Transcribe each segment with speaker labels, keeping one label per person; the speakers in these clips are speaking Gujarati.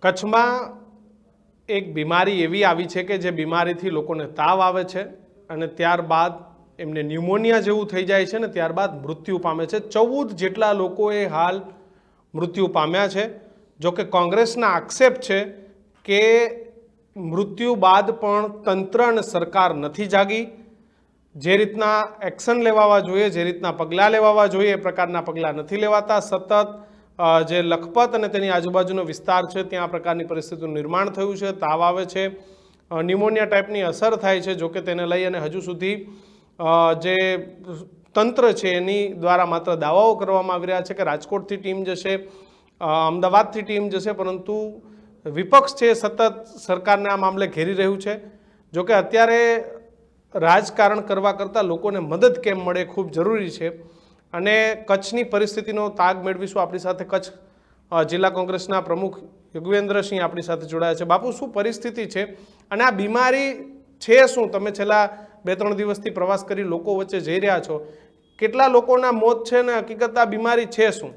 Speaker 1: કચ્છમાં એક બીમારી એવી આવી છે કે જે બીમારીથી લોકોને તાવ આવે છે અને ત્યારબાદ એમને ન્યુમોનિયા જેવું થઈ જાય છે ને ત્યારબાદ મૃત્યુ પામે છે। 14 જેટલા લોકોએ હાલ મૃત્યુ પામ્યા છે। જો કે કોંગ્રેસના આક્ષેપ છે કે મૃત્યુ બાદ પણ તંત્ર અને સરકાર નથી જાગી। જે રીતના એક્શન લેવા જોઈએ, જે રીતના પગલાં લેવા જોઈએ એ પ્રકારના પગલાં નથી લેવાતા। સતત જે લખપત અને તેની આજુબાજુનો વિસ્તાર છે ત્યાં આ પ્રકારની પરિસ્થિતિનું નિર્માણ થયું છે। તાવ આવે છે, ન્યુમોનિયા ટાઈપની અસર થાય છે। જોકે તેને લઈ અને હજુ સુધી જે તંત્ર છે એની દ્વારા માત્ર દાવાઓ કરવામાં આવી રહ્યા છે કે રાજકોટથી ટીમ જશે, અમદાવાદથી ટીમ જશે, પરંતુ વિપક્ષ છે સતત સરકારને આ મામલે ઘેરી રહ્યું છે। જોકે અત્યારે રાજકારણ કરવા કરતાં લોકોને મદદ કેમ મળે ખૂબ જરૂરી છે અને કચ્છની પરિસ્થિતિનો તાગ મેળવીશું। આપણી સાથે કચ્છ જિલ્લા કોંગ્રેસના પ્રમુખ યુગવેન્દ્રસિંહ આપણી સાથે જોડાયા છે। બાપુ, શું પરિસ્થિતિ છે અને આ બીમારી છે શું? તમે છેલ્લા 2-3 દિવસથી પ્રવાસ કરી લોકો વચ્ચે જઈ રહ્યા છો, કેટલા લોકોના મોત છે ને હકીકત આ બીમારી છે શું?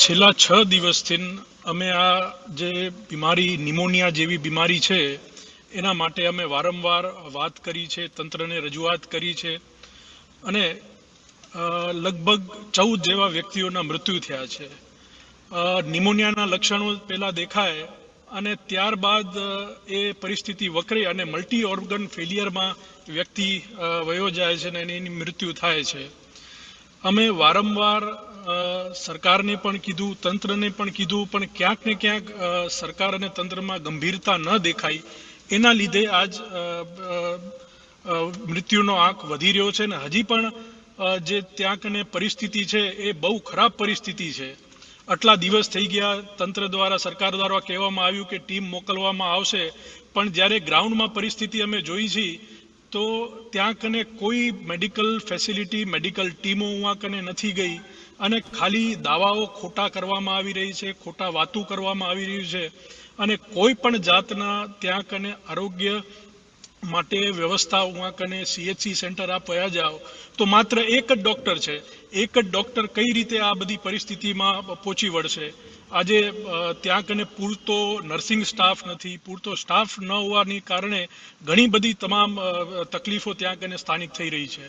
Speaker 2: છેલ્લા 6 દિવસથી અમે આ જે બીમારી નિમોનિયા જેવી બીમારી છે એના માટે અમે વારંવાર વાત કરી છે, તંત્રને રજૂઆત કરી છે અને લગભગ 14 જેવા વ્યક્તિઓના મૃત્યુ થયા છે। નિમોનિયાના લક્ષણો પહેલાં દેખાય અને ત્યારબાદ એ પરિસ્થિતિ વકરે અને મલ્ટી ઓર્ગન ફેલિયરમાં વ્યક્તિ વયો જાય છે અને એની મૃત્યુ થાય છે। અમે વારંવાર સરકારને પણ કીધું, તંત્રને પણ કીધું, પણ ક્યાંક ને ક્યાંક સરકાર અને તંત્રમાં ગંભીરતા ન દેખાઈ એના લીધે આજ મૃત્યુનો આંક વધી રહ્યો છે ને હજી પણ જે ત્યાં કને પરિસ્થિતિ છે એ બહુ ખરાબ પરિસ્થિતિ છે। આટલા દિવસ થઈ ગયા, તંત્ર દ્વારા, સરકાર દ્વારા કહેવામાં આવ્યું કે ટીમ મોકલવામાં આવશે, પણ જ્યારે ગ્રાઉન્ડમાં પરિસ્થિતિ અમે જોઈ છે તો ત્યાં કને કોઈ મેડિકલ ફેસિલિટી, મેડિકલ ટીમો ઉहाँ કને નથી ગઈ અને ખાલી દાવાઓ ખોટા કરવામાં આવી રહી છે, ખોટા વાતું કરવામાં આવી રહ્યું છે અને કોઈ પણ જાતના ત્યાં કને આરોગ્ય માટે વ્યવસ્થા ઉहाँ કને CHC સેન્ટર આપ વયા જાઓ તો માત્ર એક જ ડૉક્ટર છે। એક જ ડૉક્ટર કઈ રીતે આ બધી પરિસ્થિતિમાં પહોંચી વળશે? આજે ત્યાં કને પૂરતો નર્સિંગ સ્ટાફ નથી, પૂરતો સ્ટાફ ન હોવાને કારણે ઘણી બધી તમામ તકલીફો ત્યાં કને સ્થાનિક થઈ રહી છે।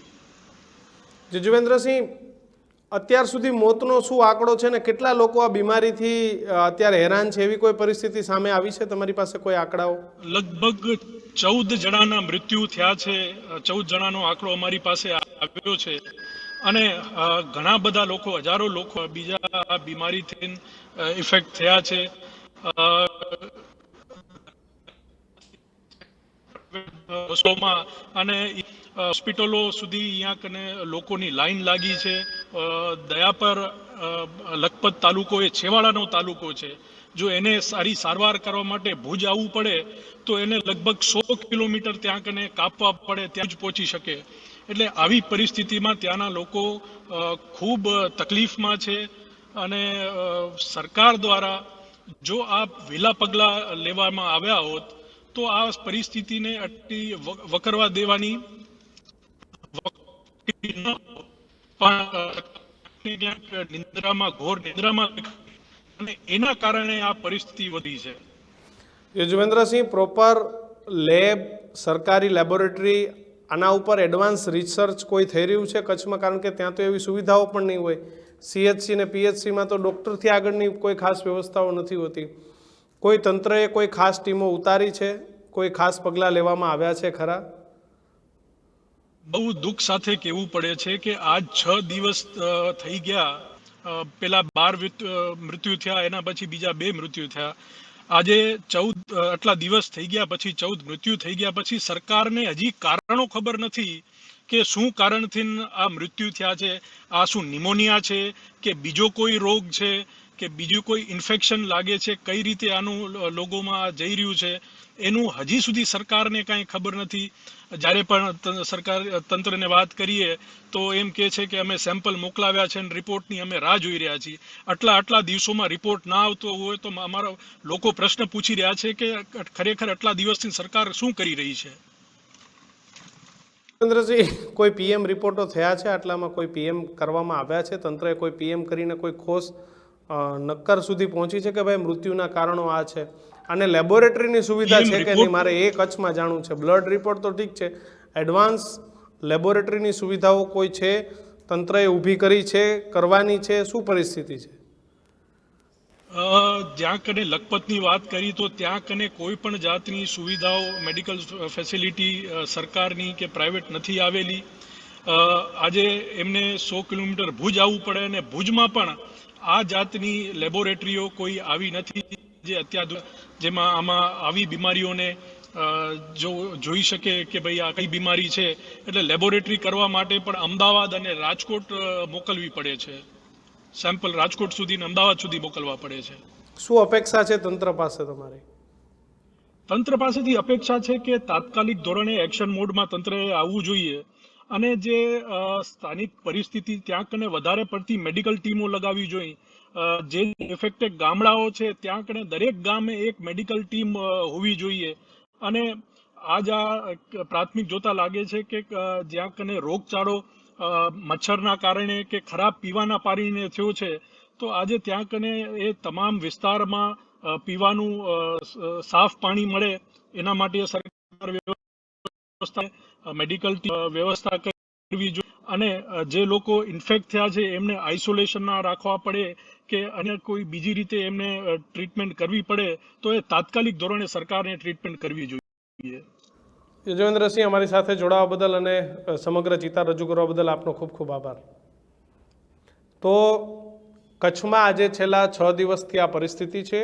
Speaker 1: યુગવેન્દ્રસિંહ, અત્યાર સુધી મોતનો શું આંકડો છે ને કેટલા લોકો આ બીમારીથી અત્યારે હેરાન છે? એવી કોઈ પરિસ્થિતિ સામે આવી છે? તમારી પાસે કોઈ આંકડાઓ?
Speaker 2: લગભગ 14 જણાના મૃત્યુ થયા છે। 14 જણાનો આંકડો અમારી પાસે આવ્યો છે અને ઘણા બધા લોકો, હજારો લોકો બીજા આ બીમારીથી ઇફેક્ટ થયા છે। અને હોસ્પિટલો સુધી અહીંયા કને લોકોની લાઈન લાગી છે। દયાપર લખપત તાલુકો એ છેવાડાનો તાલુકો છે। જો એને સારી સારવાર કરવા માટે ભુજ આવવું પડે તો એને લગભગ 100 કિલોમીટર ત્યાં કને કાપવા પડે, ત્યાં જ પહોંચી શકે। એટલે આવી પરિસ્થિતિમાં ત્યાંના લોકો ખૂબ તકલીફમાં છે અને સરકાર દ્વારા જો આ વહેલા પગલાં લેવામાં આવ્યા હોત તો આ પરિસ્થિતિને આટલી વકરવા દેવાની નિંદ્રામાં, ઘોર નિંદ્રામાં, અને એના કારણે આ પરિસ્થિતિ વધી છે।
Speaker 1: યુગવેન્દ્રસિંહ, પ્રોપર લેબ, સરકારી લેબોરેટરી, આના ઉપર એડવાન્સ રિસર્ચ કોઈ થઈ રહ્યું છે કચ્છમાં? કારણ કે ત્યાં તો એવી સુવિધાઓ પણ નહીં હોય। CHC ને PHCમાં તો ડૉક્ટરથી આગળની કોઈ ખાસ વ્યવસ્થાઓ નથી હોતી। કોઈ તંત્રએ કોઈ ખાસ ટીમો ઉતારી છે? કોઈ ખાસ પગલાં લેવામાં આવ્યા છે ખરા?
Speaker 2: બહુ દુઃખ સાથે કહેવું પડે છે કે આજ 6 દિવસ થઈ ગયા। પેલા 12 મૃત્યુ થયા, એના પછી બીજા 2 મૃત્યુ થયા। આજે 14 આટલા દિવસ થઈ ગયા પછી 14 મૃત્યુ થઈ ગયા પછી સરકારને હજી કારણો ખબર નથી કે શું કારણથી આ મૃત્યુ થયા છે। આ શું નિમોનિયા છે કે બીજો કોઈ રોગ છે કે બીજું કોઈ ઇન્ફેક્શન લાગે છે? કઈ રીતે આનું લોકોમાં જઈ રહ્યું છે એનું હજી સુધી સરકારને કાંઈ ખબર નથી। જ્યારે પણ સરકાર તંત્રને વાત કરીએ તો એમ કહે છે કે અમે સેમ્પલ મોકલાવ્યા છે અને રિપોર્ટની અમે રાહ જોઈ રહ્યા છીએ। આટલા દિવસોમાં રિપોર્ટ ના આવતો હોય તો અમારા લોકો પ્રશ્ન પૂછી રહ્યા છે કે ખરેખર આટલા દિવસથી સરકાર શું કરી રહી છે?
Speaker 1: યુગવેન્દ્રસિંહ, કોઈ PM રિપોર્ટો થયા છે આટલામાં? કોઈ PM કરવામાં આવ્યા છે? તંત્રએ કોઈ PM કરીને કોઈ ઠોસ નક્કર સુધી પહોંચી છે કે ભાઈ મૃત્યુના કારણો આ છે? અને લેબોરેટરીની સુવિધા છે કે નહીં? મારે એ કચ્છમાં જાણવું છે. બ્લડ રિપોર્ટ તો ઠીક છે, એડવાન્સ લેબોરેટરીની સુવિધાઓ કોઈ છે? તંત્રએ ઊભી કરી છે, કરવાની છે? શું પરિસ્થિતિ છે?
Speaker 2: જ્યાં કને લખપતની વાત કરી તો ત્યાં કને કોઈ પણ જાતની સુવિધાઓ, મેડિકલ ફેસિલિટી સરકારની કે પ્રાઇવેટ નથી આવેલી. આજે એમને 100 કિલોમીટર ભુજ આવવું પડે અને ભુજમાં પણ આ જાતની લેબોરેટરીઓ કોઈ આવી નથી જે અત્યાર જેમાં આમાં આવી બીમારીઓને જો જોઈ શકે કે ભાઈ આ કઈ બીમારી છે. એટલે લેબોરેટરી કરવા માટે પણ અમદાવાદ અને રાજકોટ મોકલવી પડે છે. સેમ્પલ રાજકોટ સુધી ને અમદાવાદ સુધી મોકલવા પડે છે.
Speaker 1: શું અપેક્ષા છે તંત્ર પાસે તમારી?
Speaker 2: તંત્ર પાસેથી અપેક્ષા છે કે તાત્કાલિક ધોરણે એક્શન મોડમાં તંત્રએ આવવું જોઈએ અને જે સ્થાનિક પરિસ્થિતિ ત્યાં કને વધારે પડતી મેડિકલ ટીમો લગાવવી જોઈએ. જે ઇફેક્ટેડ ગામડાઓ છે ત્યાં કને દરેક ગામે એક મેડિકલ ટીમ હોવી જોઈએ. અને આજ આ પ્રાથમિક જોતા લાગે છે કે જ્યાં કને રોગચાળો મચ્છરના કારણે કે ખરાબ પીવાના પાણીને થયો છે, તો આજે ત્યાં કને એ તમામ વિસ્તારમાં પીવાનું સાફ પાણી મળે એના માટે સરકાર વ્યવસ્થા, મેડિકલ વ્યવસ્થા કરવી જોઈએ. અને જે લોકો ઇન્ફેક્ટ થયા છે એમને આઇસોલેશનમાં રાખવા પડે કે અન્ય કોઈ બીજી રીતે એમને ટ્રીટમેન્ટ કરવી પડે તો એ તાત્કાલિક ધોરણે સરકારને ટ્રીટમેન્ટ કરવી જોઈએ.
Speaker 1: યજુવેન્દ્રસિંહ, અમારી સાથે જોડાવા બદલ અને સમગ્ર ચિતાર રજૂ કરવા બદલ આપનો ખૂબ ખૂબ આભાર. તો કચ્છમાં આજે છેલ્લા 6 દિવસથી આ પરિસ્થિતિ છે.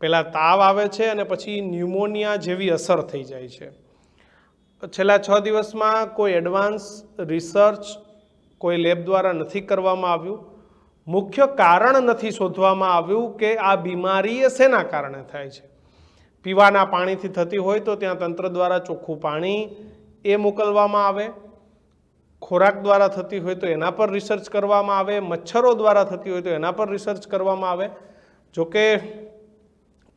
Speaker 1: પહેલાં તાવ આવે છે અને પછી ન્યુમોનિયા જેવી અસર થઈ જાય છે. છેલ્લા 6 દિવસમાં કોઈ એડવાન્સ રિસર્ચ કોઈ લેબ દ્વારા નથી કરવામાં આવ્યું. મુખ્ય કારણ નથી શોધવામાં આવ્યું કે આ બીમારી એ શેના કારણે થાય છે. પીવાના પાણીથી થતી હોય તો ત્યાં તંત્ર દ્વારા ચોખ્ખું પાણી એ મોકલવામાં આવે. ખોરાક દ્વારા થતી હોય તો એના પર રિસર્ચ કરવામાં આવે. મચ્છરો દ્વારા થતી હોય તો એના પર રિસર્ચ કરવામાં આવે. જોકે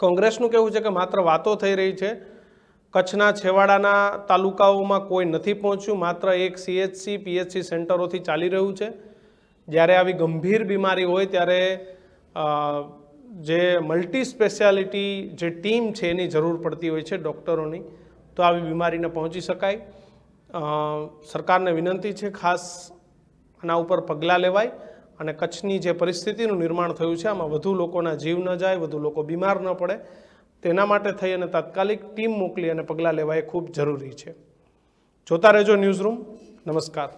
Speaker 1: કોંગ્રેસનું કહેવું છે કે માત્ર વાતો થઈ રહી છે. કચ્છના છેવાડાના તાલુકાઓમાં કોઈ નથી પહોંચ્યું. માત્ર એક CHC PHC સેન્ટરોથી ચાલી રહ્યું છે. જ્યારે આવી ગંભીર બીમારી હોય ત્યારે જે મલ્ટી સ્પેશિયાલિટી જે ટીમ છે એની જરૂર પડતી હોય છે, ડૉક્ટરોની, તો આવી બીમારીને પહોંચી શકાય. સરકારને વિનંતી છે ખાસ આના ઉપર પગલાં લેવાય અને કચ્છની જે પરિસ્થિતિનું નિર્માણ થયું છે આમાં વધુ લોકોના જીવ ન જાય, વધુ લોકો બીમાર ન પડે, તેના માટે થઈ અને તાત્કાલિક ટીમ મોકલી અને પગલાં લેવા એ ખૂબ જરૂરી છે. જોતા રહેજો ન્યૂઝરૂમ. નમસ્કાર.